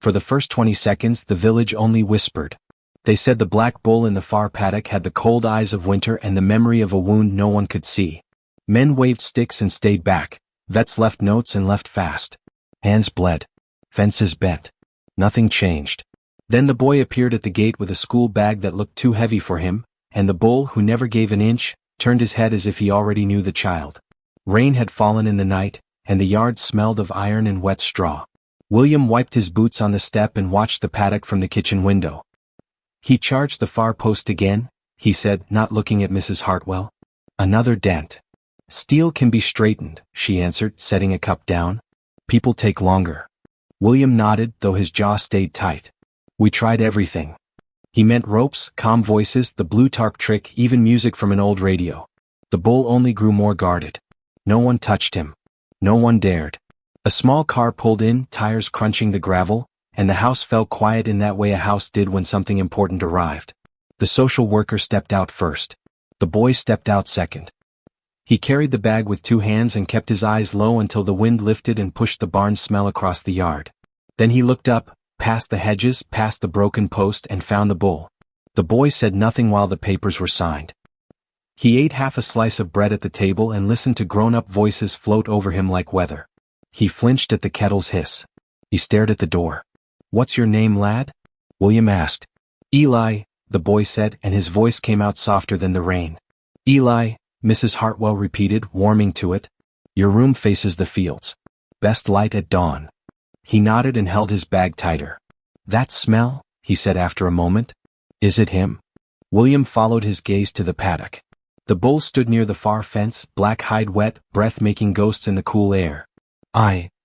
For the first 20 seconds the village only whispered. They said the black bull in the far paddock had the cold eyes of winter and the memory of a wound no one could see. Men waved sticks and stayed back. Vets left notes and left fast. Hands bled. Fences bent. Nothing changed. Then the boy appeared at the gate with a school bag that looked too heavy for him, and the bull, who never gave an inch, turned his head as if he already knew the child. Rain had fallen in the night, and the yard smelled of iron and wet straw. William wiped his boots on the step and watched the paddock from the kitchen window. He charged the far post again, he said, not looking at Mrs. Hartwell. Another dent. Steel can be straightened, she answered, setting a cup down. People take longer. William nodded, though his jaw stayed tight. We tried everything. He meant ropes, calm voices, the blue tarp trick, even music from an old radio. The bull only grew more guarded. No one touched him. No one dared. A small car pulled in, tires crunching the gravel, and the house fell quiet in that way a house did when something important arrived. The social worker stepped out first. The boy stepped out second. He carried the bag with two hands and kept his eyes low until the wind lifted and pushed the barn smell across the yard. Then he looked up, past the hedges, past the broken post, and found the bull. The boy said nothing while the papers were signed. He ate half a slice of bread at the table and listened to grown-up voices float over him like weather. He flinched at the kettle's hiss. He stared at the door. What's your name, lad? William asked. Eli, the boy said, and his voice came out softer than the rain. Eli, Mrs. Hartwell repeated, warming to it. Your room faces the fields. Best light at dawn. He nodded and held his bag tighter. That smell, he said after a moment. Is it him? William followed his gaze to the paddock. The bull stood near the far fence, black hide wet, breath making ghosts in the cool air.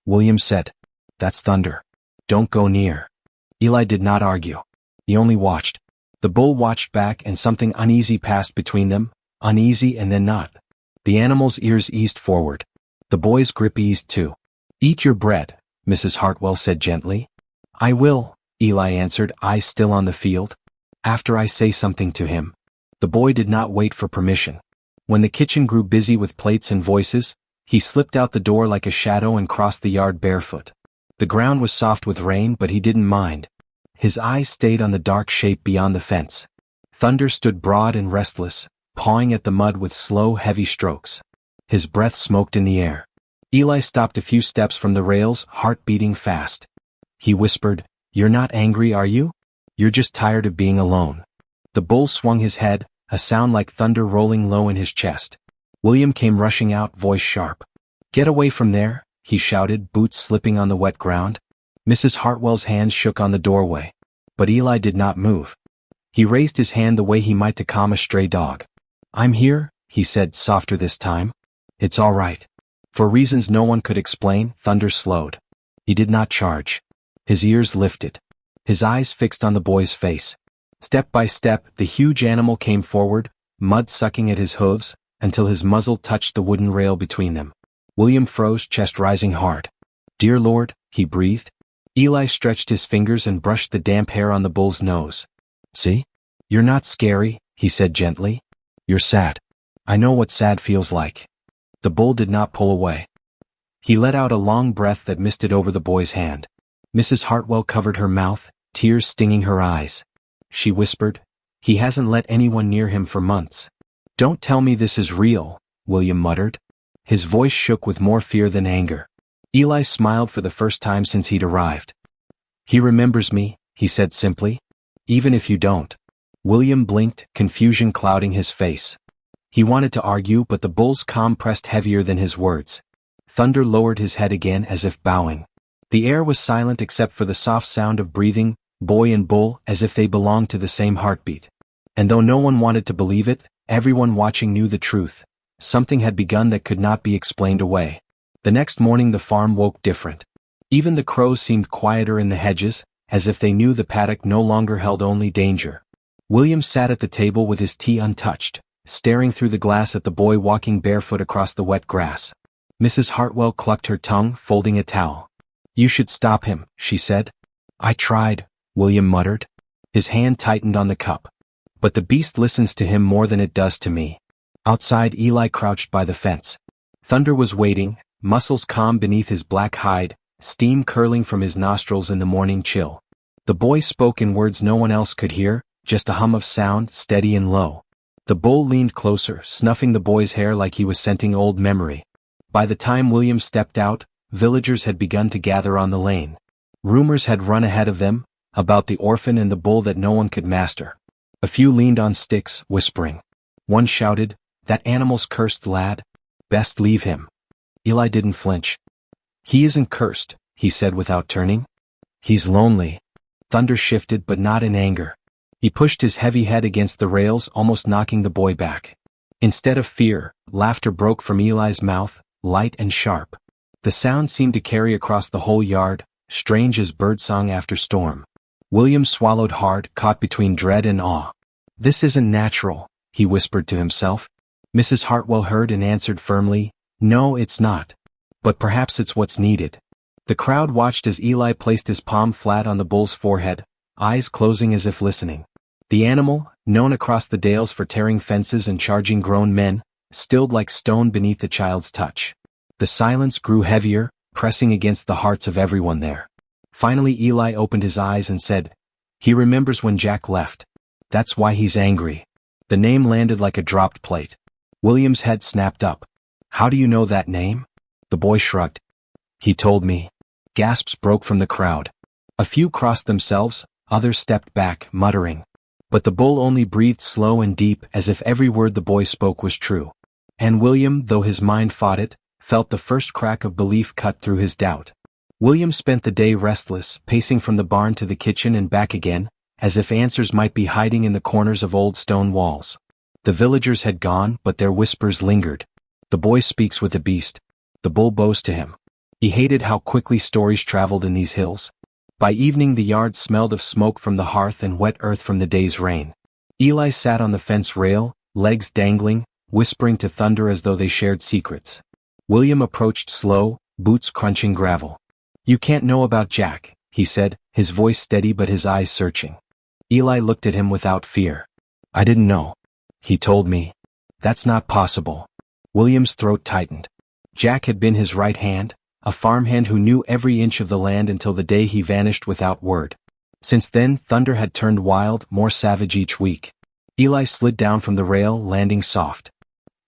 William said. That's Thunder. Don't go near. Eli did not argue. He only watched. The bull watched back and something uneasy passed between them, uneasy and then not. The animal's ears eased forward. The boy's grip eased too. Eat your bread, Mrs. Hartwell said gently. I will, Eli answered, eyes still on the field. After I say something to him. The boy did not wait for permission. When the kitchen grew busy with plates and voices, he slipped out the door like a shadow and crossed the yard barefoot. The ground was soft with rain, but he didn't mind. His eyes stayed on the dark shape beyond the fence. Thunder stood broad and restless, pawing at the mud with slow, heavy strokes. His breath smoked in the air. Eli stopped a few steps from the rails, heart beating fast. He whispered, You're not angry, are you? You're just tired of being alone. The bull swung his head, a sound like thunder rolling low in his chest. William came rushing out, voice sharp. Get away from there, he shouted, boots slipping on the wet ground. Mrs. Hartwell's hands shook on the doorway. But Eli did not move. He raised his hand the way he might to calm a stray dog. I'm here, he said, softer this time. It's all right. For reasons no one could explain, Thunder slowed. He did not charge. His ears lifted. His eyes fixed on the boy's face. Step by step, the huge animal came forward, mud sucking at his hooves, until his muzzle touched the wooden rail between them. William froze, chest rising hard. Dear Lord, he breathed. Eli stretched his fingers and brushed the damp hair on the bull's nose. See? You're not scary, he said gently. You're sad. I know what sad feels like. The bull did not pull away. He let out a long breath that misted over the boy's hand. Mrs. Hartwell covered her mouth, tears stinging her eyes. She whispered, He hasn't let anyone near him for months. Don't tell me this is real, William muttered. His voice shook with more fear than anger. Eli smiled for the first time since he'd arrived. He remembers me, he said simply. Even if you don't. William blinked, confusion clouding his face. He wanted to argue, but the bull's calm pressed heavier than his words. Thunder lowered his head again as if bowing. The air was silent except for the soft sound of breathing, boy and bull, as if they belonged to the same heartbeat. And though no one wanted to believe it, everyone watching knew the truth. Something had begun that could not be explained away. The next morning the farm woke different. Even the crows seemed quieter in the hedges, as if they knew the paddock no longer held only danger. William sat at the table with his tea untouched, staring through the glass at the boy walking barefoot across the wet grass. Mrs. Hartwell clucked her tongue, folding a towel. You should stop him, she said. I tried, William muttered. His hand tightened on the cup. But the beast listens to him more than it does to me. Outside, Eli crouched by the fence. Thunder was waiting, muscles calm beneath his black hide, steam curling from his nostrils in the morning chill. The boy spoke in words no one else could hear, just a hum of sound, steady and low. The bull leaned closer, snuffing the boy's hair like he was scenting old memory. By the time William stepped out, villagers had begun to gather on the lane. Rumors had run ahead of them, about the orphan and the bull that no one could master. A few leaned on sticks, whispering. One shouted, "That animal's cursed, lad. Best leave him." Eli didn't flinch. "He isn't cursed," he said without turning. "He's lonely." Thunder shifted, but not in anger. He pushed his heavy head against the rails, almost knocking the boy back. Instead of fear, laughter broke from Eli's mouth, light and sharp. The sound seemed to carry across the whole yard, strange as birdsong after storm. William swallowed hard, caught between dread and awe. "This isn't natural," he whispered to himself. Mrs. Hartwell heard and answered firmly, "No, it's not. But perhaps it's what's needed." The crowd watched as Eli placed his palm flat on the bull's forehead, eyes closing as if listening. The animal, known across the Dales for tearing fences and charging grown men, stilled like stone beneath the child's touch. The silence grew heavier, pressing against the hearts of everyone there. Finally Eli opened his eyes and said, "He remembers when Jack left. That's why he's angry." The name landed like a dropped plate. William's head snapped up. "How do you know that name?" The boy shrugged. "He told me." Gasps broke from the crowd. A few crossed themselves, others stepped back, muttering. But the bull only breathed slow and deep, as if every word the boy spoke was true. And William, though his mind fought it, felt the first crack of belief cut through his doubt. William spent the day restless, pacing from the barn to the kitchen and back again, as if answers might be hiding in the corners of old stone walls. The villagers had gone, but their whispers lingered. The boy speaks with the beast. The bull bows to him. He hated how quickly stories traveled in these hills. By evening the yard smelled of smoke from the hearth and wet earth from the day's rain. Eli sat on the fence rail, legs dangling, whispering to Thunder as though they shared secrets. William approached slow, boots crunching gravel. "You can't know about Jack," he said, his voice steady but his eyes searching. Eli looked at him without fear. "I didn't know. He told me." "That's not possible." William's throat tightened. Jack had been his right hand, a farmhand who knew every inch of the land until the day he vanished without word. Since then, Thunder had turned wild, more savage each week. Eli slid down from the rail, landing soft.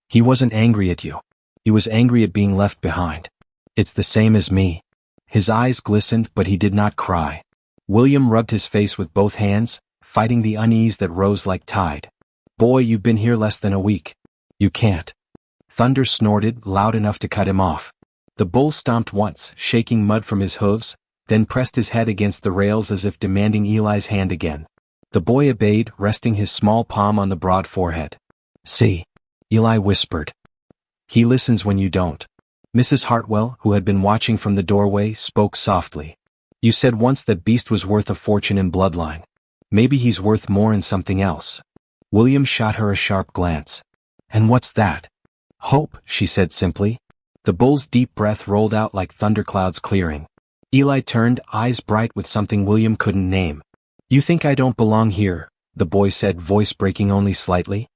"He wasn't angry at you. He was angry at being left behind. It's the same as me." His eyes glistened, but he did not cry. William rubbed his face with both hands, fighting the unease that rose like tide. "Boy, you've been here less than a week. You can't." Thunder snorted, loud enough to cut him off. The bull stomped once, shaking mud from his hooves, then pressed his head against the rails as if demanding Eli's hand again. The boy obeyed, resting his small palm on the broad forehead. "See," Eli whispered. "He listens when you don't." Mrs. Hartwell, who had been watching from the doorway, spoke softly. "You said once that beast was worth a fortune in bloodline. Maybe he's worth more in something else." William shot her a sharp glance. "And what's that?" "Hope," she said simply. The bull's deep breath rolled out like thunderclouds clearing. Eli turned, eyes bright with something William couldn't name. "You think I don't belong here," the boy said, voice breaking only slightly.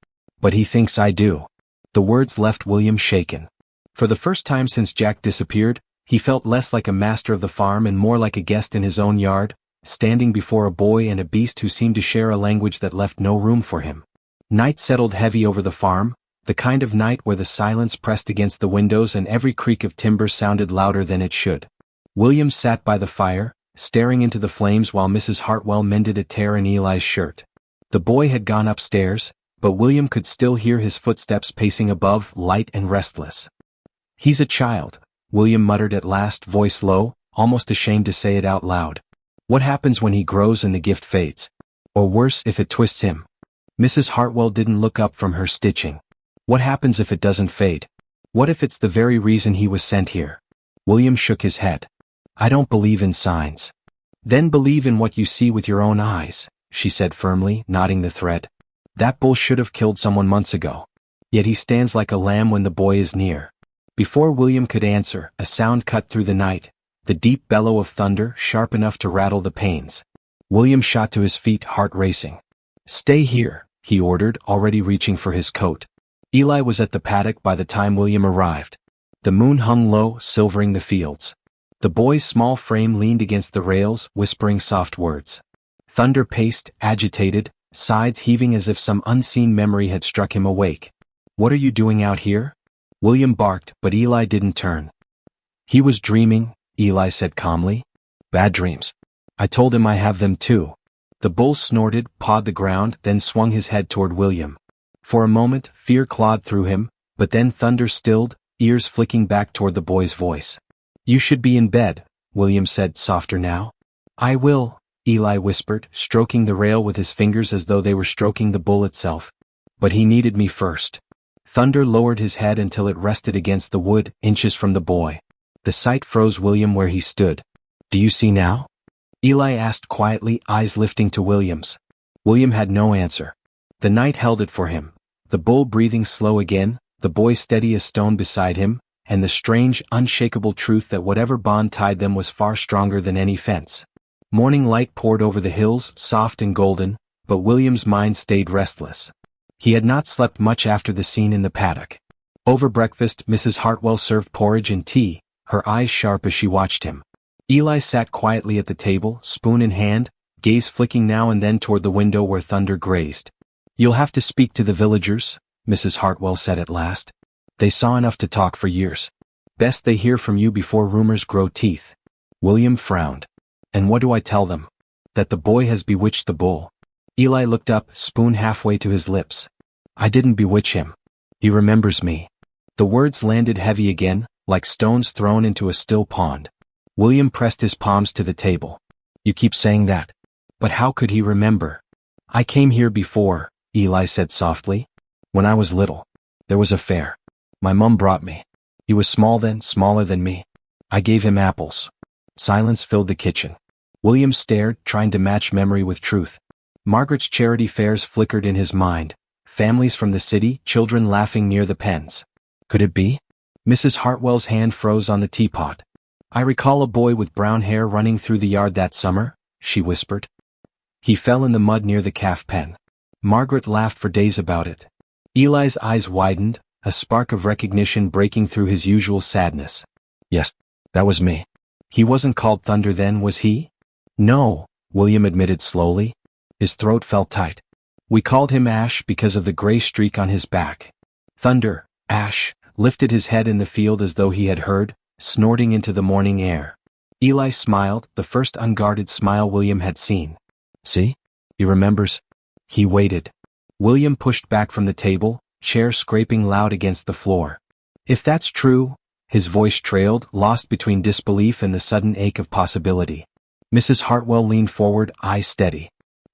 "But he thinks I do." The words left William shaken. For the first time since Jack disappeared, he felt less like a master of the farm and more like a guest in his own yard, standing before a boy and a beast who seemed to share a language that left no room for him. Night settled heavy over the farm, the kind of night where the silence pressed against the windows and every creak of timber sounded louder than it should. William sat by the fire, staring into the flames while Mrs. Hartwell mended a tear in Eli's shirt. The boy had gone upstairs, but William could still hear his footsteps pacing above, light and restless. "He's a child," William muttered at last, voice low, almost ashamed to say it out loud. "What happens when he grows and the gift fades? Or worse, if it twists him?" Mrs. Hartwell didn't look up from her stitching. "What happens if it doesn't fade? What if it's the very reason he was sent here?" William shook his head. "I don't believe in signs." "Then believe in what you see with your own eyes," she said firmly, knotting the thread. "That bull should have killed someone months ago. Yet he stands like a lamb when the boy is near." Before William could answer, a sound cut through the night, the deep bellow of thunder, sharp enough to rattle the panes. William shot to his feet, heart racing. "Stay here," he ordered, already reaching for his coat. Eli was at the paddock by the time William arrived. The moon hung low, silvering the fields. The boy's small frame leaned against the rails, whispering soft words. Thunder paced, agitated, sides heaving as if some unseen memory had struck him awake. "What are you doing out here?" William barked, but Eli didn't turn. "He was dreaming," Eli said calmly. "Bad dreams. I told him I have them too." The bull snorted, pawed the ground, then swung his head toward William. For a moment, fear clawed through him, but then Thunder stilled, ears flicking back toward the boy's voice. "You should be in bed," William said, softer now. "I will," Eli whispered, stroking the rail with his fingers as though they were stroking the bull itself. "But he needed me first." Thunder lowered his head until it rested against the wood, inches from the boy. The sight froze William where he stood. "Do you see now?" Eli asked quietly, eyes lifting to William's. William had no answer. The night held it for him. The bull breathing slow again, the boy steady as stone beside him, and the strange, unshakable truth that whatever bond tied them was far stronger than any fence. Morning light poured over the hills, soft and golden, but William's mind stayed restless. He had not slept much after the scene in the paddock. Over breakfast, Mrs. Hartwell served porridge and tea, her eyes sharp as she watched him. Eli sat quietly at the table, spoon in hand, gaze flicking now and then toward the window where Thunder grazed. "You'll have to speak to the villagers," Mrs. Hartwell said at last. "They saw enough to talk for years. Best they hear from you before rumors grow teeth." William frowned. "And what do I tell them?" "That the boy has bewitched the bull." Eli looked up, spoon halfway to his lips. "I didn't bewitch him. He remembers me." The words landed heavy again, like stones thrown into a still pond. William pressed his palms to the table. "You keep saying that. But how could he remember?" "I came here before," Eli said softly. "When I was little. There was a fair. My mum brought me. He was small then, smaller than me. I gave him apples." Silence filled the kitchen. William stared, trying to match memory with truth. Margaret's charity fairs flickered in his mind. Families from the city, children laughing near the pens. Could it be? Mrs. Hartwell's hand froze on the teapot. "I recall a boy with brown hair running through the yard that summer," she whispered. "He fell in the mud near the calf pen." Margaret laughed for days about it. Eli's eyes widened, a spark of recognition breaking through his usual sadness. "Yes, that was me." "He wasn't called Thunder then, was he?" "No," William admitted slowly. His throat felt tight. "We called him Ash because of the gray streak on his back." Thunder, Ash, lifted his head in the field as though he had heard, snorting into the morning air. Eli smiled, the first unguarded smile William had seen. "See? He remembers." He waited. William pushed back from the table, chair scraping loud against the floor. "If that's true," his voice trailed, lost between disbelief and the sudden ache of possibility. Mrs. Hartwell leaned forward, eyes steady.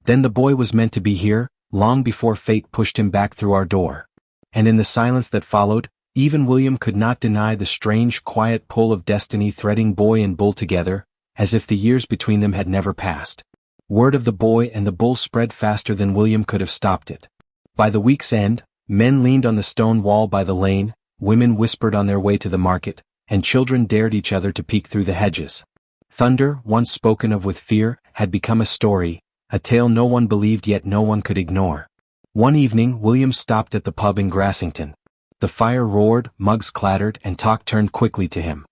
"Then the boy was meant to be here, long before fate pushed him back through our door." And in the silence that followed, even William could not deny the strange, quiet pull of destiny threading boy and bull together, as if the years between them had never passed. Word of the boy and the bull spread faster than William could have stopped it. By the week's end, men leaned on the stone wall by the lane, women whispered on their way to the market, and children dared each other to peek through the hedges. Thunder, once spoken of with fear, had become a story, a tale no one believed yet no one could ignore. One evening William stopped at the pub in Grassington. The fire roared, mugs clattered, and talk turned quickly to him.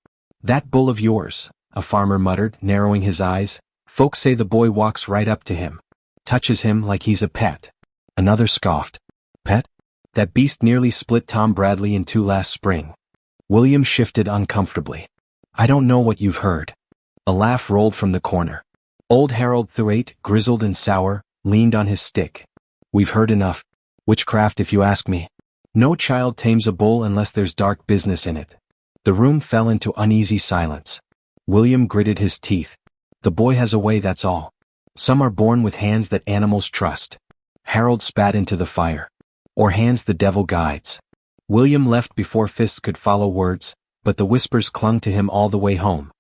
"That bull of yours," a farmer muttered, narrowing his eyes. "Folks say the boy walks right up to him. Touches him like he's a pet." Another scoffed. "Pet? That beast nearly split Tom Bradley in two last spring." William shifted uncomfortably. "I don't know what you've heard." A laugh rolled from the corner. Old Harold Thwaite, grizzled and sour, leaned on his stick. "We've heard enough. Witchcraft if you ask me. No child tames a bull unless there's dark business in it." The room fell into uneasy silence. William gritted his teeth. "The boy has a way, that's all. Some are born with hands that animals trust." Harold spat into the fire. "Or hands the devil guides." William left before fists could follow words, but the whispers clung to him all the way home.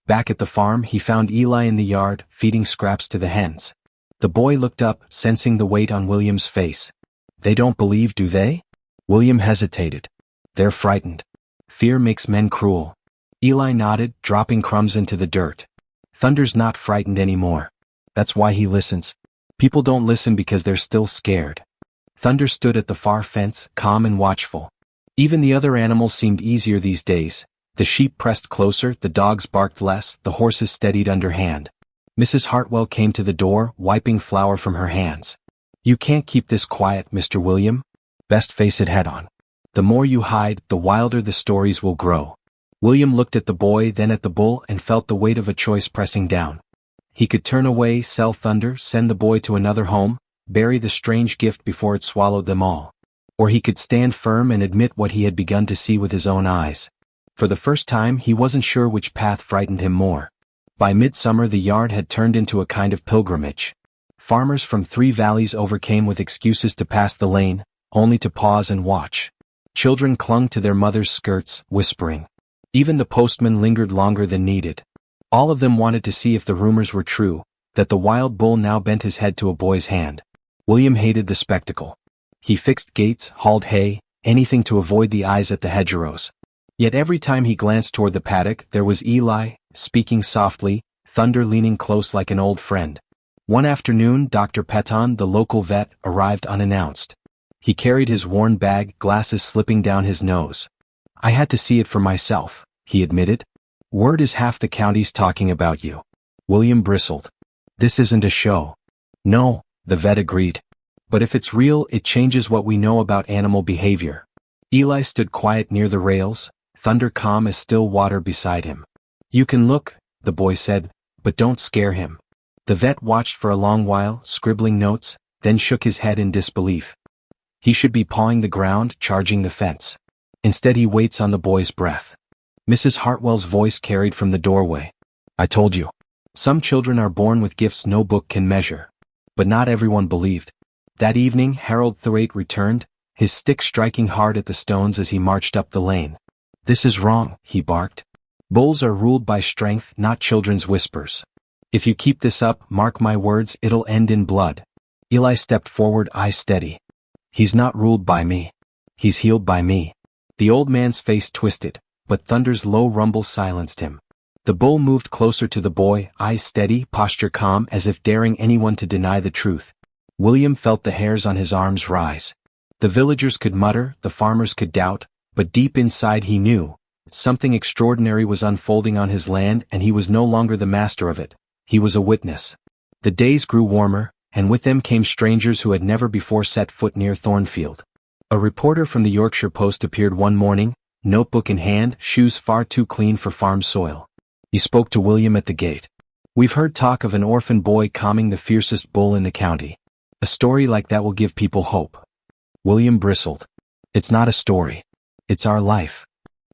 Back at the farm he found Eli in the yard, feeding scraps to the hens. The boy looked up, sensing the weight on William's face. "They don't believe, do they?" William hesitated. "They're frightened. Fear makes men cruel." Eli nodded, dropping crumbs into the dirt. "Thunder's not frightened anymore. That's why he listens. People don't listen because they're still scared." Thunder stood at the far fence, calm and watchful. Even the other animals seemed easier these days. The sheep pressed closer, the dogs barked less, the horses steadied underhand. Mrs. Hartwell came to the door, wiping flour from her hands. "You can't keep this quiet, Mr. William. Best face it head on. The more you hide, the wilder the stories will grow." William looked at the boy, then at the bull, and felt the weight of a choice pressing down. He could turn away, sell Thunder, send the boy to another home, bury the strange gift before it swallowed them all. Or he could stand firm and admit what he had begun to see with his own eyes. For the first time he wasn't sure which path frightened him more. By midsummer the yard had turned into a kind of pilgrimage. Farmers from 3 valleys overcame with excuses to pass the lane, only to pause and watch. Children clung to their mothers' skirts, whispering. Even the postman lingered longer than needed. All of them wanted to see if the rumors were true, that the wild bull now bent his head to a boy's hand. William hated the spectacle. He fixed gates, hauled hay, anything to avoid the eyes at the hedgerows. Yet every time he glanced toward the paddock there was Eli, speaking softly, Thunder leaning close like an old friend. One afternoon Dr. Peton, the local vet, arrived unannounced. He carried his worn bag, glasses slipping down his nose. "I had to see it for myself," he admitted. "Word is half the county's talking about you." William bristled. "This isn't a show." "No," the vet agreed. "But if it's real, it changes what we know about animal behavior." Eli stood quiet near the rails, Thunder calm as still water beside him. "You can look," the boy said, "but don't scare him." The vet watched for a long while, scribbling notes, then shook his head in disbelief. "He should be pawing the ground, charging the fence. Instead he waits on the boy's breath." Mrs. Hartwell's voice carried from the doorway. "I told you. Some children are born with gifts no book can measure." But not everyone believed. That evening Harold Thwaite returned, his stick striking hard at the stones as he marched up the lane. "This is wrong," he barked. "Bulls are ruled by strength, not children's whispers. If you keep this up, mark my words, it'll end in blood." Eli stepped forward, eyes steady. "He's not ruled by me. He's healed by me." The old man's face twisted, but Thunder's low rumble silenced him. The bull moved closer to the boy, eyes steady, posture calm, as if daring anyone to deny the truth. William felt the hairs on his arms rise. The villagers could mutter, the farmers could doubt, but deep inside he knew, something extraordinary was unfolding on his land and he was no longer the master of it, he was a witness. The days grew warmer, and with them came strangers who had never before set foot near Thornfield. A reporter from the Yorkshire Post appeared one morning, notebook in hand, shoes far too clean for farm soil. He spoke to William at the gate. "We've heard talk of an orphan boy calming the fiercest bull in the county. A story like that will give people hope." William bristled. "It's not a story. It's our life."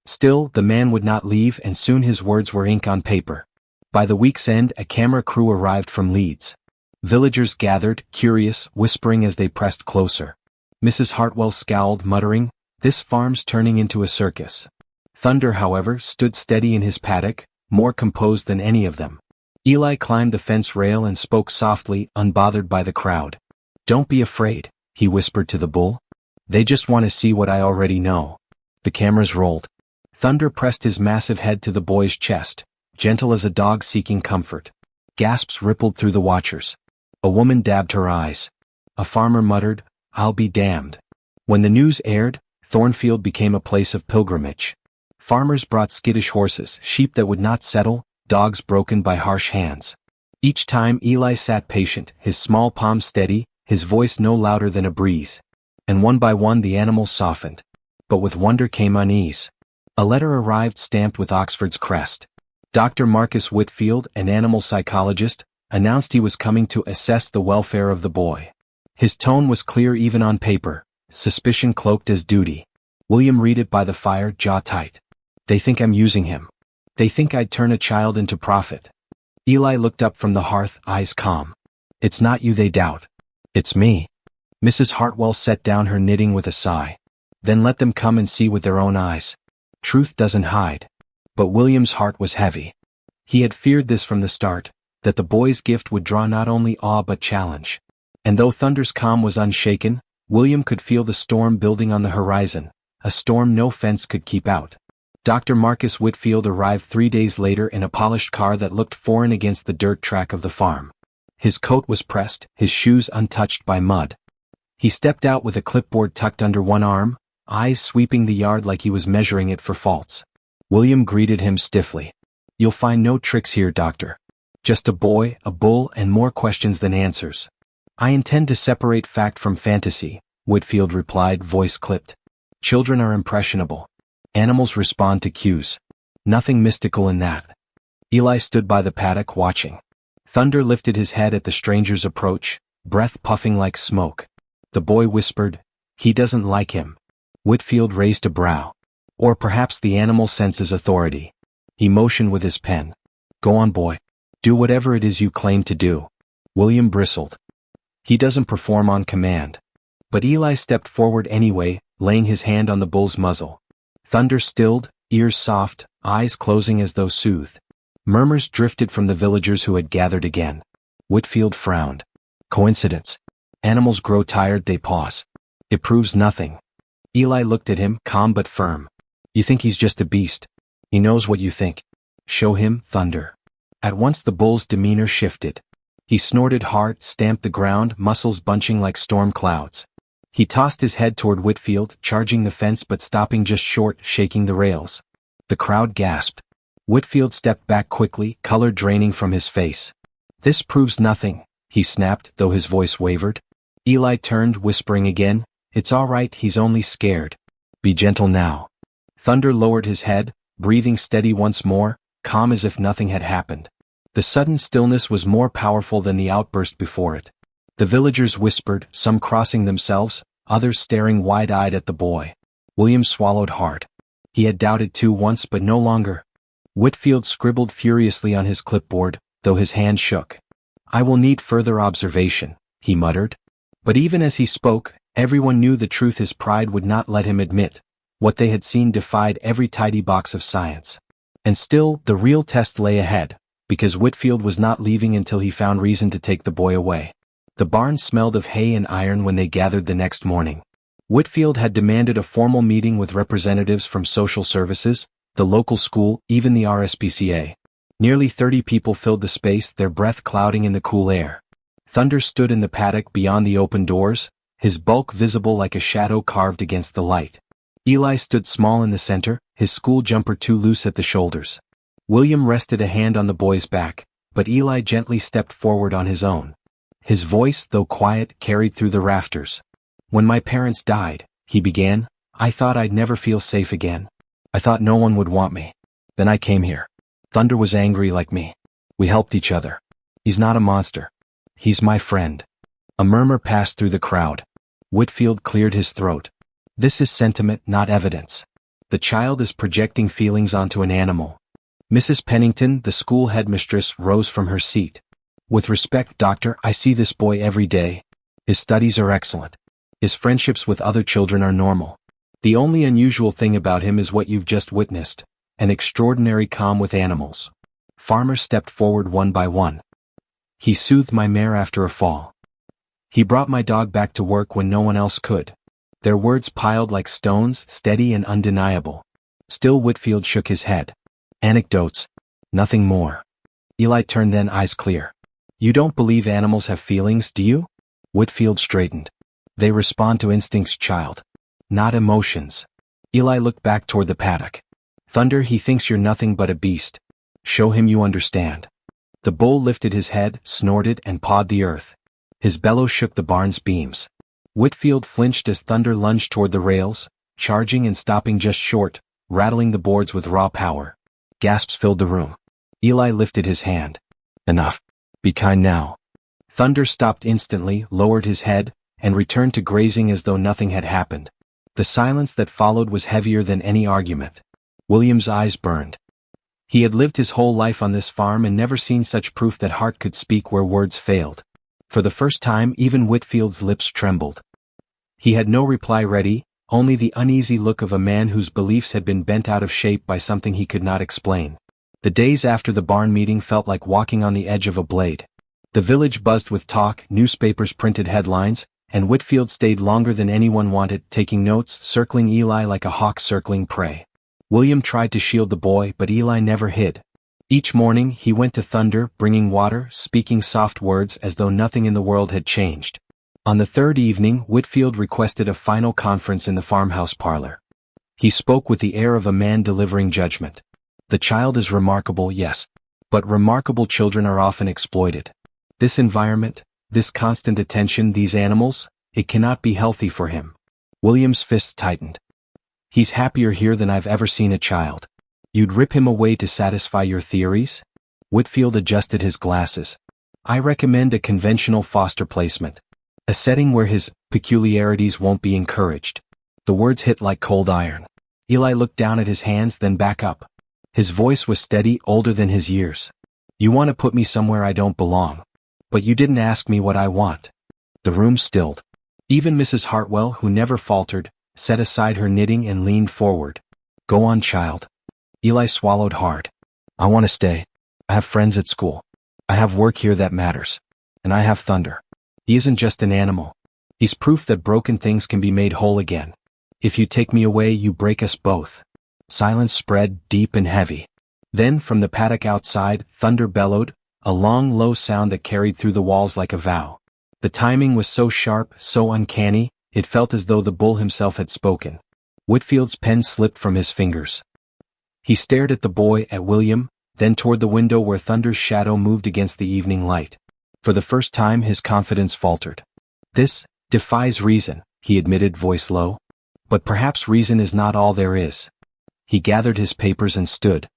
Still, the man would not leave, and soon his words were ink on paper. By the week's end, a camera crew arrived from Leeds. Villagers gathered, curious, whispering as they pressed closer. Mrs. Hartwell scowled, muttering, "This farm's turning into a circus." Thunder, however, stood steady in his paddock, more composed than any of them. Eli climbed the fence rail and spoke softly, unbothered by the crowd. "Don't be afraid," he whispered to the bull. "They just want to see what I already know." The cameras rolled. Thunder pressed his massive head to the boy's chest, gentle as a dog seeking comfort. Gasps rippled through the watchers. A woman dabbed her eyes. A farmer muttered, "I'll be damned." When the news aired, Thornfield became a place of pilgrimage. Farmers brought skittish horses, sheep that would not settle, dogs broken by harsh hands. Each time Eli sat patient, his small palm steady, his voice no louder than a breeze. And one by one the animals softened. But with wonder came unease. A letter arrived stamped with Oxford's crest. Dr. Marcus Whitfield, an animal psychologist, announced he was coming to assess the welfare of the boy. His tone was clear even on paper, suspicion cloaked as duty. William read it by the fire, jaw tight. "They think I'm using him. They think I'd turn a child into profit." Eli looked up from the hearth, eyes calm. "It's not you they doubt. It's me." Mrs. Hartwell set down her knitting with a sigh. "Then let them come and see with their own eyes. Truth doesn't hide." But William's heart was heavy. He had feared this from the start, that the boy's gift would draw not only awe but challenge. And though Thunder's calm was unshaken, William could feel the storm building on the horizon, a storm no fence could keep out. Dr. Marcus Whitfield arrived 3 days later in a polished car that looked foreign against the dirt track of the farm. His coat was pressed, his shoes untouched by mud. He stepped out with a clipboard tucked under one arm, eyes sweeping the yard like he was measuring it for faults. William greeted him stiffly. "You'll find no tricks here, Doctor. Just a boy, a bull, and more questions than answers." "I intend to separate fact from fantasy," Whitfield replied, voice clipped. "Children are impressionable. Animals respond to cues. Nothing mystical in that." Eli stood by the paddock watching. Thunder lifted his head at the stranger's approach, breath puffing like smoke. The boy whispered, "He doesn't like him." Whitfield raised a brow. "Or perhaps the animal senses authority." He motioned with his pen. "Go on, boy. Do whatever it is you claim to do." William bristled. "He doesn't perform on command." But Eli stepped forward anyway, laying his hand on the bull's muzzle. Thunder stilled, ears soft, eyes closing as though soothed. Murmurs drifted from the villagers who had gathered again. Whitfield frowned. "Coincidence. Animals grow tired, they pause. It proves nothing." Eli looked at him, calm but firm. "You think he's just a beast? He knows what you think. Show him, Thunder." At once the bull's demeanor shifted. He snorted hard, stamped the ground, muscles bunching like storm clouds. He tossed his head toward Whitfield, charging the fence but stopping just short, shaking the rails. The crowd gasped. Whitfield stepped back quickly, color draining from his face. "This proves nothing," he snapped, though his voice wavered. Eli turned, whispering again, "It's all right, he's only scared. Be gentle now." Thunder lowered his head, breathing steady once more, calm as if nothing had happened. The sudden stillness was more powerful than the outburst before it. The villagers whispered, some crossing themselves, others staring wide-eyed at the boy. William swallowed hard. He had doubted too once, but no longer. Whitfield scribbled furiously on his clipboard, though his hand shook. "I will need further observation," he muttered. But even as he spoke, everyone knew the truth his pride would not let him admit. What they had seen defied every tidy box of science. And still, the real test lay ahead, because Whitfield was not leaving until he found reason to take the boy away. The barn smelled of hay and iron when they gathered the next morning. Whitfield had demanded a formal meeting with representatives from social services, the local school, even the RSPCA. Nearly 30 people filled the space, their breath clouding in the cool air. Thunder stood in the paddock beyond the open doors, his bulk visible like a shadow carved against the light. Eli stood small in the center, his school jumper too loose at the shoulders. William rested a hand on the boy's back, but Eli gently stepped forward on his own. His voice, though quiet, carried through the rafters. "When my parents died," he began, "I thought I'd never feel safe again. I thought no one would want me. Then I came here. Thunder was angry like me. We helped each other. He's not a monster. He's my friend." A murmur passed through the crowd. Whitfield cleared his throat. "This is sentiment, not evidence. The child is projecting feelings onto an animal." Mrs. Pennington, the school headmistress, rose from her seat. "With respect, Doctor, I see this boy every day. His studies are excellent. His friendships with other children are normal. The only unusual thing about him is what you've just witnessed, an extraordinary calm with animals." Farmers stepped forward one by one. "He soothed my mare after a fall. He brought my dog back to work when no one else could." Their words piled like stones, steady and undeniable. Still Whitfield shook his head. "Anecdotes. Nothing more." Eli turned then, eyes clear. "You don't believe animals have feelings, do you?" Whitfield straightened. "They respond to instincts, child. Not emotions." Eli looked back toward the paddock. "Thunder, he thinks you're nothing but a beast. Show him you understand." The bull lifted his head, snorted, and pawed the earth. His bellow shook the barn's beams. Whitfield flinched as Thunder lunged toward the rails, charging and stopping just short, rattling the boards with raw power. Gasps filled the room. Eli lifted his hand. "Enough. Be kind now." Thunder stopped instantly, lowered his head, and returned to grazing as though nothing had happened. The silence that followed was heavier than any argument. William's eyes burned. He had lived his whole life on this farm and never seen such proof that heart could speak where words failed. For the first time, even Whitfield's lips trembled. He had no reply ready, only the uneasy look of a man whose beliefs had been bent out of shape by something he could not explain. The days after the barn meeting felt like walking on the edge of a blade. The village buzzed with talk, newspapers printed headlines, and Whitfield stayed longer than anyone wanted, taking notes, circling Eli like a hawk circling prey. William tried to shield the boy, but Eli never hid. Each morning, he went to Thunder, bringing water, speaking soft words as though nothing in the world had changed. On the third evening, Whitfield requested a final conference in the farmhouse parlor. He spoke with the air of a man delivering judgment. The child is remarkable, yes. But remarkable children are often exploited. This environment, this constant attention, these animals, it cannot be healthy for him. William's fists tightened. He's happier here than I've ever seen a child. You'd rip him away to satisfy your theories? Whitfield adjusted his glasses. I recommend a conventional foster placement. A setting where his peculiarities won't be encouraged. The words hit like cold iron. Eli looked down at his hands, then back up. His voice was steady, older than his years. You want to put me somewhere I don't belong. But you didn't ask me what I want. The room stilled. Even Mrs. Hartwell, who never faltered, set aside her knitting and leaned forward. Go on, child. Eli swallowed hard. I want to stay. I have friends at school. I have work here that matters. And I have Thunder. He isn't just an animal. He's proof that broken things can be made whole again. If you take me away, you break us both. Silence spread, deep and heavy. Then, from the paddock outside, Thunder bellowed, a long, low sound that carried through the walls like a vow. The timing was so sharp, so uncanny, it felt as though the bull himself had spoken. Whitfield's pen slipped from his fingers. He stared at the boy, at William, then toward the window where Thunder's shadow moved against the evening light. For the first time his confidence faltered. This defies reason, he admitted, voice low. But perhaps reason is not all there is. He gathered his papers and stood.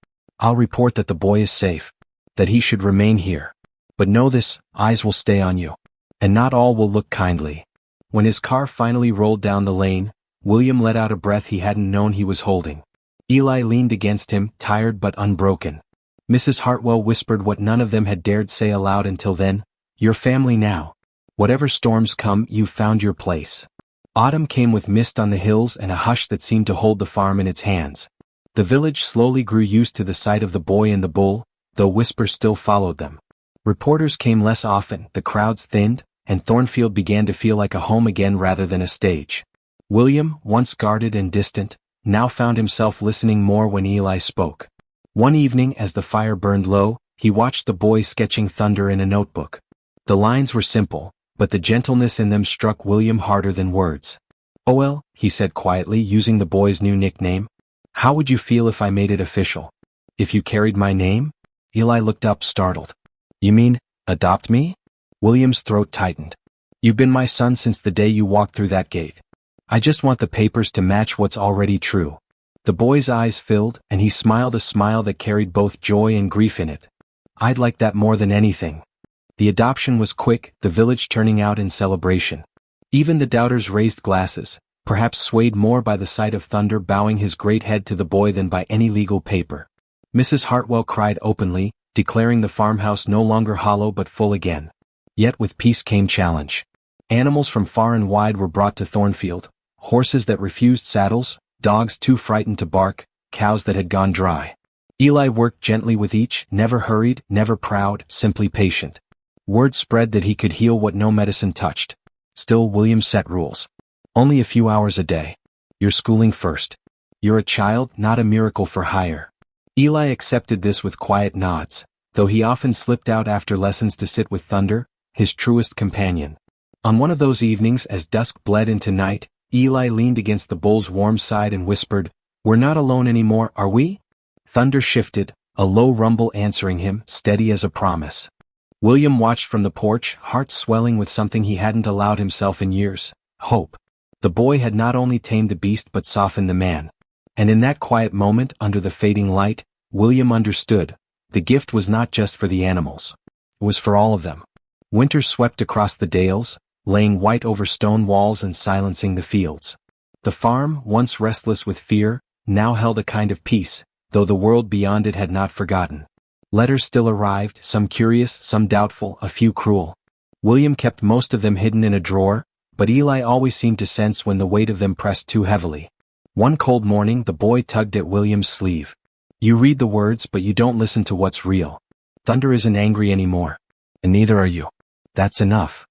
I'll report that the boy is safe. That he should remain here. But know this, eyes will stay on you. And not all will look kindly. When his car finally rolled down the lane, William let out a breath he hadn't known he was holding. Eli leaned against him, tired but unbroken. Mrs. Hartwell whispered what none of them had dared say aloud until then. Your family now. Whatever storms come, you've found your place. Autumn came with mist on the hills and a hush that seemed to hold the farm in its hands. The village slowly grew used to the sight of the boy and the bull, though whispers still followed them. Reporters came less often, the crowds thinned, and Thornfield began to feel like a home again rather than a stage. William, once guarded and distant, now found himself listening more when Eli spoke. One evening as the fire burned low, he watched the boy sketching Thunder in a notebook. The lines were simple, but the gentleness in them struck William harder than words. Oh well, he said quietly, using the boy's new nickname. How would you feel if I made it official? If you carried my name? Eli looked up, startled. You mean, adopt me? William's throat tightened. You've been my son since the day you walked through that gate. I just want the papers to match what's already true. The boy's eyes filled, and he smiled a smile that carried both joy and grief in it. I'd like that more than anything. The adoption was quick, the village turning out in celebration. Even the doubters raised glasses, perhaps swayed more by the sight of Thunder bowing his great head to the boy than by any legal paper. Mrs. Hartwell cried openly, declaring the farmhouse no longer hollow but full again. Yet with peace came challenge. Animals from far and wide were brought to Thornfield, horses that refused saddles, dogs too frightened to bark, cows that had gone dry. Eli worked gently with each, never hurried, never proud, simply patient. Word spread that he could heal what no medicine touched. Still, William set rules. Only a few hours a day. You're schooling first. You're a child, not a miracle for hire. Eli accepted this with quiet nods, though he often slipped out after lessons to sit with Thunder, his truest companion. On one of those evenings as dusk bled into night, Eli leaned against the bull's warm side and whispered, We're not alone anymore, are we? Thunder shifted, a low rumble answering him, steady as a promise. William watched from the porch, heart swelling with something he hadn't allowed himself in years, hope. The boy had not only tamed the beast but softened the man. And in that quiet moment, under the fading light, William understood. The gift was not just for the animals. It was for all of them. Winter swept across the dales, laying white over stone walls and silencing the fields. The farm, once restless with fear, now held a kind of peace, though the world beyond it had not forgotten. Letters still arrived, some curious, some doubtful, a few cruel. William kept most of them hidden in a drawer, but Eli always seemed to sense when the weight of them pressed too heavily. One cold morning the boy tugged at William's sleeve. You read the words but you don't listen to what's real. Thunder isn't angry anymore. And neither are you. That's enough.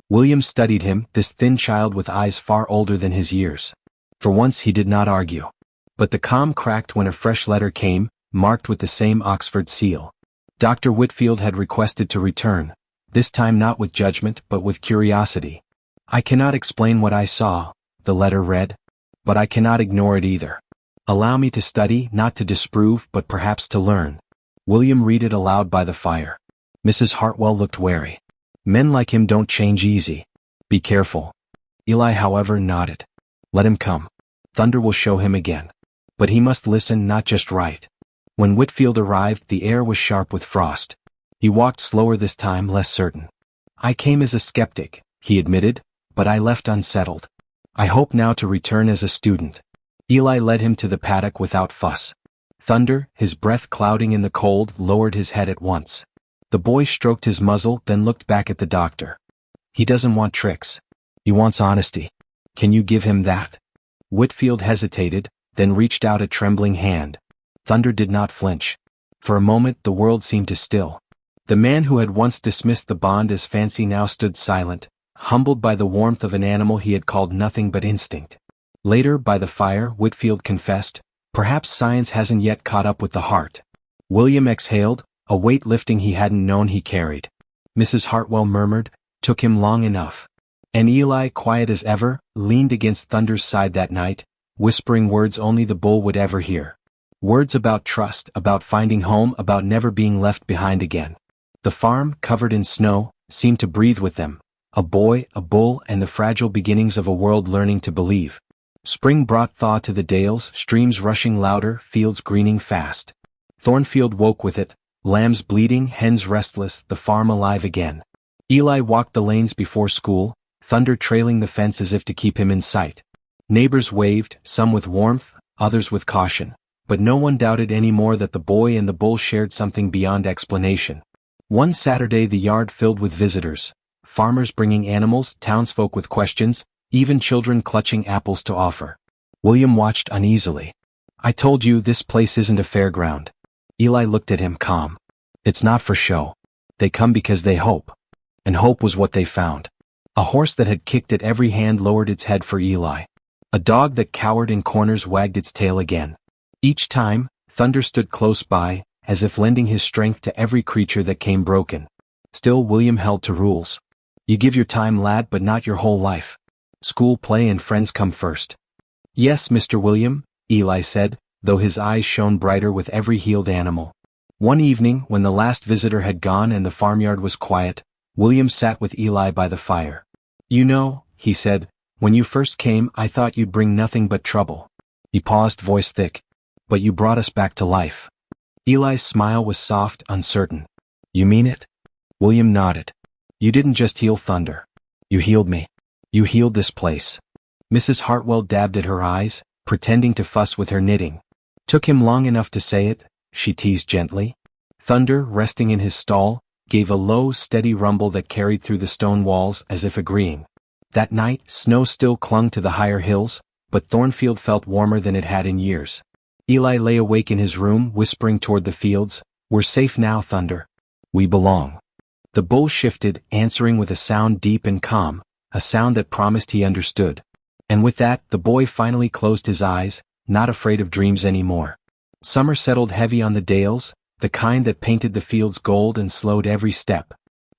William studied him, this thin child with eyes far older than his years. For once he did not argue. But the calm cracked when a fresh letter came, marked with the same Oxford seal. Dr. Whitfield had requested to return, this time not with judgment but with curiosity. I cannot explain what I saw, the letter read. But I cannot ignore it either. Allow me to study, not to disprove, but perhaps to learn. William read it aloud by the fire. Mrs. Hartwell looked wary. Men like him don't change easy. Be careful. Eli, however, nodded. Let him come. Thunder will show him again. But he must listen, not just write. When Whitfield arrived, the air was sharp with frost. He walked slower this time, less certain. I came as a skeptic, he admitted, but I left unsettled. I hope now to return as a student. Eli led him to the paddock without fuss. Thunder, his breath clouding in the cold, lowered his head at once. The boy stroked his muzzle, then looked back at the doctor. He doesn't want tricks. He wants honesty. Can you give him that? Whitfield hesitated, then reached out a trembling hand. Thunder did not flinch. For a moment the world seemed to still. The man who had once dismissed the bond as fancy now stood silent, humbled by the warmth of an animal he had called nothing but instinct. Later, by the fire, Whitfield confessed, perhaps science hasn't yet caught up with the heart. William exhaled, a weight lifting he hadn't known he carried. Mrs. Hartwell murmured, took him long enough. And Eli, quiet as ever, leaned against Thunder's side that night, whispering words only the bull would ever hear. Words about trust, about finding home, about never being left behind again. The farm, covered in snow, seemed to breathe with them. A boy, a bull, and the fragile beginnings of a world learning to believe. Spring brought thaw to the dales, streams rushing louder, fields greening fast. Thornfield woke with it, lambs bleating, hens restless, the farm alive again. Eli walked the lanes before school, Thunder trailing the fence as if to keep him in sight. Neighbors waved, some with warmth, others with caution, but no one doubted any more that the boy and the bull shared something beyond explanation. One Saturday the yard filled with visitors, farmers bringing animals, townsfolk with questions, even children clutching apples to offer. William watched uneasily. I told you this place isn't a fairground. Eli looked at him calm. It's not for show. They come because they hope. And hope was what they found. A horse that had kicked at every hand lowered its head for Eli. A dog that cowered in corners wagged its tail again. Each time, Thunder stood close by, as if lending his strength to every creature that came broken. Still William held to rules. You give your time, lad, but not your whole life. School, play, and friends come first. Yes, Mr. William, Eli said, though his eyes shone brighter with every healed animal. One evening, when the last visitor had gone and the farmyard was quiet, William sat with Eli by the fire. You know, he said, when you first came I thought you'd bring nothing but trouble. He paused, voice thick. But you brought us back to life. Eli's smile was soft, uncertain. You mean it? William nodded. You didn't just heal Thunder. You healed me. You healed this place. Mrs. Hartwell dabbed at her eyes, pretending to fuss with her knitting. Took him long enough to say it, she teased gently. Thunder, resting in his stall, gave a low, steady rumble that carried through the stone walls as if agreeing. That night, snow still clung to the higher hills, but Thornfield felt warmer than it had in years. Eli lay awake in his room, whispering toward the fields, We're safe now, Thunder. We belong. The bull shifted, answering with a sound deep and calm, a sound that promised he understood. And with that, the boy finally closed his eyes, not afraid of dreams anymore. Summer settled heavy on the dales, the kind that painted the fields gold and slowed every step.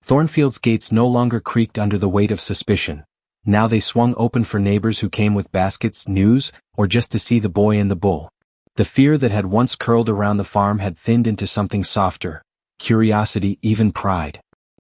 Thornfield's gates no longer creaked under the weight of suspicion. Now they swung open for neighbors who came with baskets, news, or just to see the boy and the bull. The fear that had once curled around the farm had thinned into something softer, curiosity, even pride.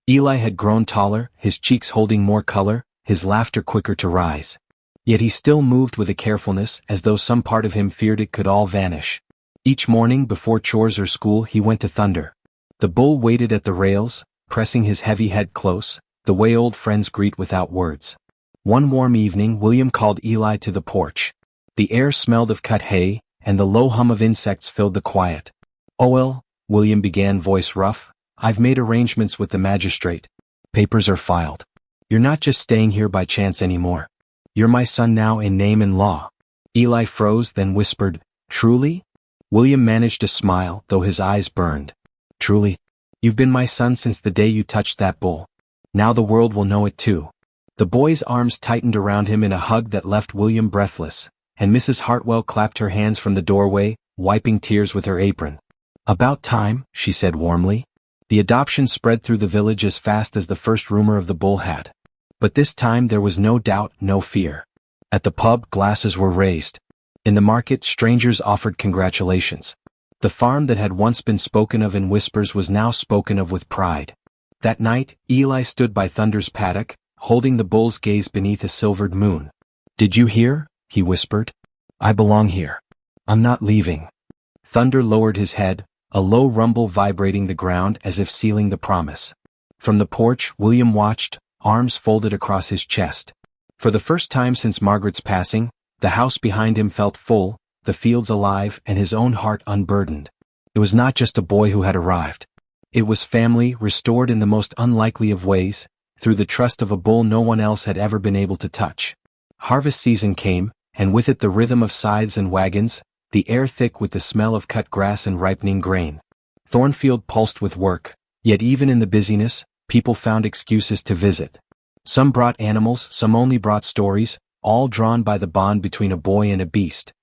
Eli had grown taller, his cheeks holding more color, his laughter quicker to rise. Yet he still moved with a carefulness as though some part of him feared it could all vanish. Each morning before chores or school he went to Thunder. The bull waited at the rails, pressing his heavy head close, the way old friends greet without words. One warm evening William called Eli to the porch. The air smelled of cut hay, and the low hum of insects filled the quiet. Oh well, William began, voice rough, I've made arrangements with the magistrate. Papers are filed. You're not just staying here by chance anymore. You're my son now in name and law. Eli froze, then whispered, Truly? William managed to smile, though his eyes burned. Truly? You've been my son since the day you touched that bull. Now the world will know it too. The boy's arms tightened around him in a hug that left William breathless, and Mrs. Hartwell clapped her hands from the doorway, wiping tears with her apron. About time, she said warmly. The adoption spread through the village as fast as the first rumor of the bull had. But this time there was no doubt, no fear. At the pub, glasses were raised. In the market, strangers offered congratulations. The farm that had once been spoken of in whispers was now spoken of with pride. That night, Eli stood by Thunder's paddock, holding the bull's gaze beneath a silvered moon. "Did you hear?" he whispered. "I belong here. I'm not leaving." Thunder lowered his head, a low rumble vibrating the ground as if sealing the promise. From the porch, William watched, arms folded across his chest. For the first time since Margaret's passing, the house behind him felt full, the fields alive, and his own heart unburdened. It was not just a boy who had arrived. It was family restored in the most unlikely of ways, through the trust of a bull no one else had ever been able to touch. Harvest season came, and with it the rhythm of scythes and wagons, the air thick with the smell of cut grass and ripening grain. Thornfield pulsed with work, yet even in the busyness, people found excuses to visit. Some brought animals, some only brought stories, all drawn by the bond between a boy and a beast.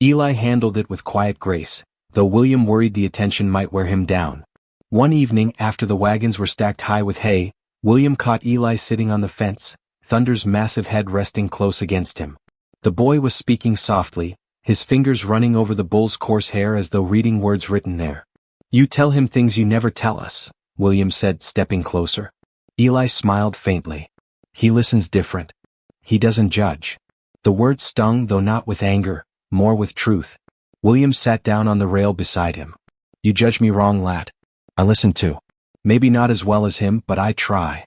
Eli handled it with quiet grace, though William worried the attention might wear him down. One evening, after the wagons were stacked high with hay, William caught Eli sitting on the fence, Thunder's massive head resting close against him. The boy was speaking softly, his fingers running over the bull's coarse hair as though reading words written there. "You tell him things you never tell us," William said, stepping closer. Eli smiled faintly. "He listens different. He doesn't judge." The words stung, though not with anger, more with truth. William sat down on the rail beside him. "You judge me wrong, lad. I listen too. Maybe not as well as him, but I try."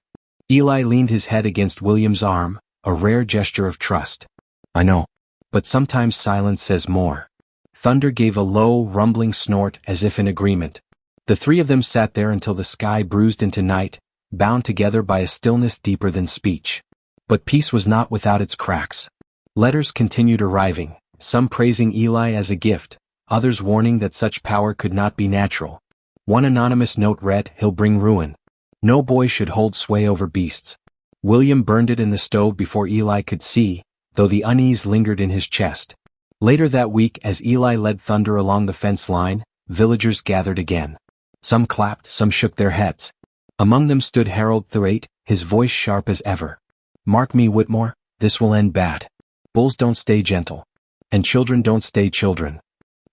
Eli leaned his head against William's arm, a rare gesture of trust. "I know. But sometimes silence says more." Thunder gave a low, rumbling snort as if in agreement. The three of them sat there until the sky bruised into night, bound together by a stillness deeper than speech. But peace was not without its cracks. Letters continued arriving, some praising Eli as a gift, others warning that such power could not be natural. One anonymous note read, "He'll bring ruin. No boy should hold sway over beasts." William burned it in the stove before Eli could see, though the unease lingered in his chest. Later that week, as Eli led Thunder along the fence line, villagers gathered again. Some clapped, some shook their heads. Among them stood Harold Thwaite, his voice sharp as ever. "Mark me, Whitmore, this will end bad. Bulls don't stay gentle. And children don't stay children."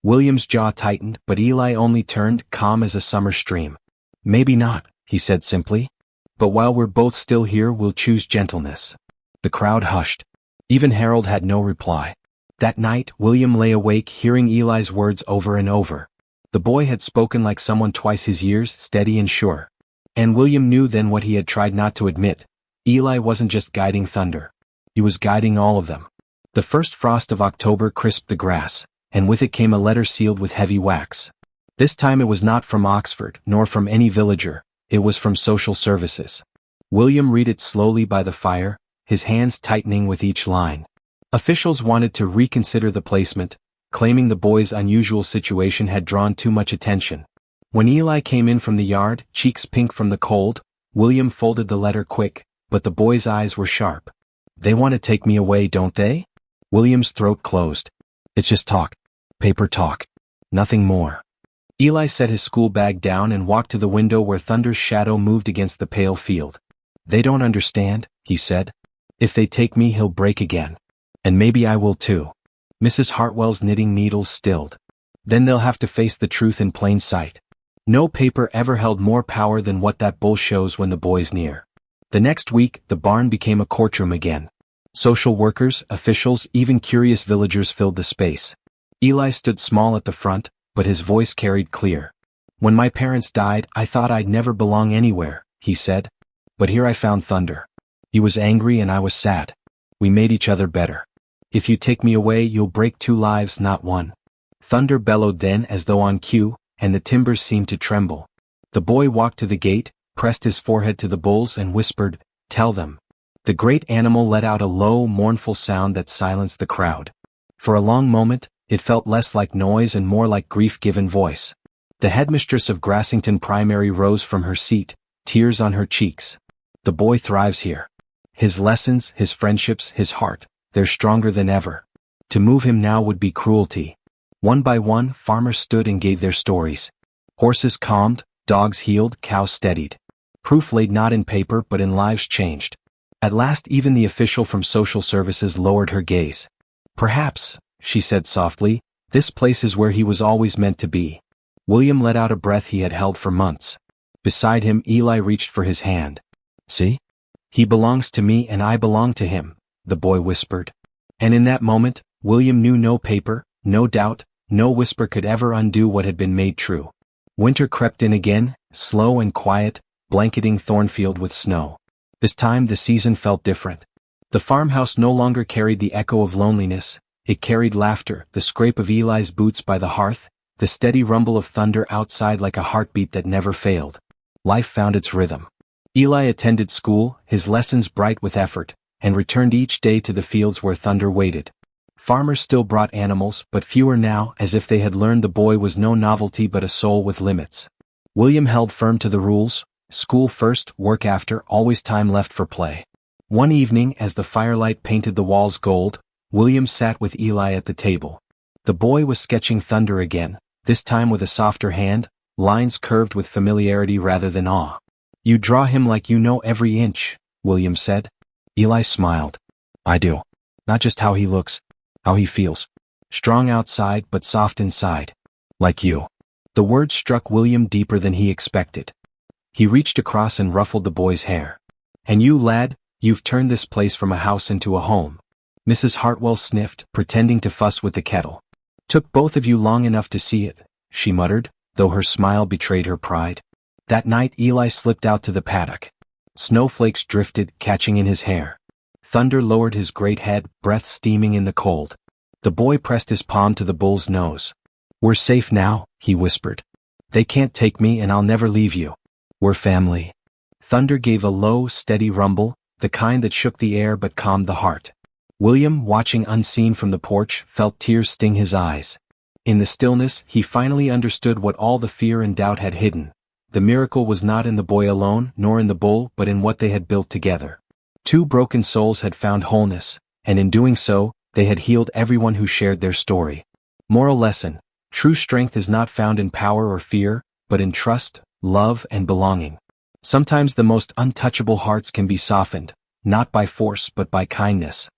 William's jaw tightened, but Eli only turned, calm as a summer stream. "Maybe not," he said simply. "But while we're both still here, we'll choose gentleness." The crowd hushed. Even Harold had no reply. That night, William lay awake hearing Eli's words over and over. The boy had spoken like someone twice his years, steady and sure. And William knew then what he had tried not to admit. Eli wasn't just guiding Thunder. He was guiding all of them. The first frost of October crisped the grass, and with it came a letter sealed with heavy wax. This time it was not from Oxford, nor from any villager, it was from social services. William read it slowly by the fire, his hands tightening with each line. Officials wanted to reconsider the placement, claiming the boy's unusual situation had drawn too much attention. When Eli came in from the yard, cheeks pink from the cold, William folded the letter quick, but the boy's eyes were sharp. "They want to take me away, don't they?" William's throat closed. "It's just talk. Paper talk. Nothing more." Eli set his school bag down and walked to the window where Thunder's shadow moved against the pale field. "They don't understand," he said. "If they take me, he'll break again. And maybe I will too." Mrs. Hartwell's knitting needles stilled. "Then they'll have to face the truth in plain sight." No paper ever held more power than what that bull shows when the boy's near. The next week, the barn became a courtroom again. Social workers, officials, even curious villagers filled the space. Eli stood small at the front, but his voice carried clear. "When my parents died, I thought I'd never belong anywhere," he said. "But here I found Thunder. He was angry and I was sad. We made each other better. If you take me away, you'll break 2 lives, not 1. Thunder bellowed then as though on cue, and the timbers seemed to tremble. The boy walked to the gate, pressed his forehead to the bulls and whispered, "Tell them." The great animal let out a low, mournful sound that silenced the crowd. For a long moment, it felt less like noise and more like grief-given voice. The headmistress of Grassington Primary rose from her seat, tears on her cheeks. "The boy thrives here. His lessons, his friendships, his heart, they're stronger than ever. To move him now would be cruelty." One by one, farmers stood and gave their stories. Horses calmed, dogs healed, cows steadied. Proof laid not in paper but in lives changed. At last even the official from social services lowered her gaze. "Perhaps," she said softly. This place is where he was always meant to be. William let out a breath he had held for months. Beside him, Eli reached for his hand. See? He belongs to me and I belong to him, the boy whispered. And in that moment, William knew no paper, no doubt, no whisper could ever undo what had been made true. Winter crept in again, slow and quiet, blanketing Thornfield with snow. This time the season felt different. The farmhouse no longer carried the echo of loneliness, it carried laughter, the scrape of Eli's boots by the hearth, the steady rumble of thunder outside like a heartbeat that never failed. Life found its rhythm. Eli attended school, his lessons bright with effort, and returned each day to the fields where thunder waited. Farmers still brought animals, but fewer now, as if they had learned the boy was no novelty but a soul with limits. William held firm to the rules: school first, work after, always time left for play. One evening, as the firelight painted the walls gold, William sat with Eli at the table. The boy was sketching thunder again, this time with a softer hand, lines curved with familiarity rather than awe. You draw him like you know every inch, William said. Eli smiled. I do. Not just how he looks, how he feels. Strong outside but soft inside. Like you. The words struck William deeper than he expected. He reached across and ruffled the boy's hair. And you, lad, you've turned this place from a house into a home. Mrs. Hartwell sniffed, pretending to fuss with the kettle. Took both of you long enough to see it, she muttered, though her smile betrayed her pride. That night Eli slipped out to the paddock. Snowflakes drifted, catching in his hair. Thunder lowered his great head, breath steaming in the cold. The boy pressed his palm to the bull's nose. We're safe now, he whispered. They can't take me and I'll never leave you. We're family. Thunder gave a low, steady rumble, the kind that shook the air but calmed the heart. William, watching unseen from the porch, felt tears sting his eyes. In the stillness, he finally understood what all the fear and doubt had hidden. The miracle was not in the boy alone, nor in the bull, but in what they had built together. Two broken souls had found wholeness, and in doing so, they had healed everyone who shared their story. Moral lesson: true strength is not found in power or fear, but in trust, love, and belonging. Sometimes the most untouchable hearts can be softened, not by force but by kindness.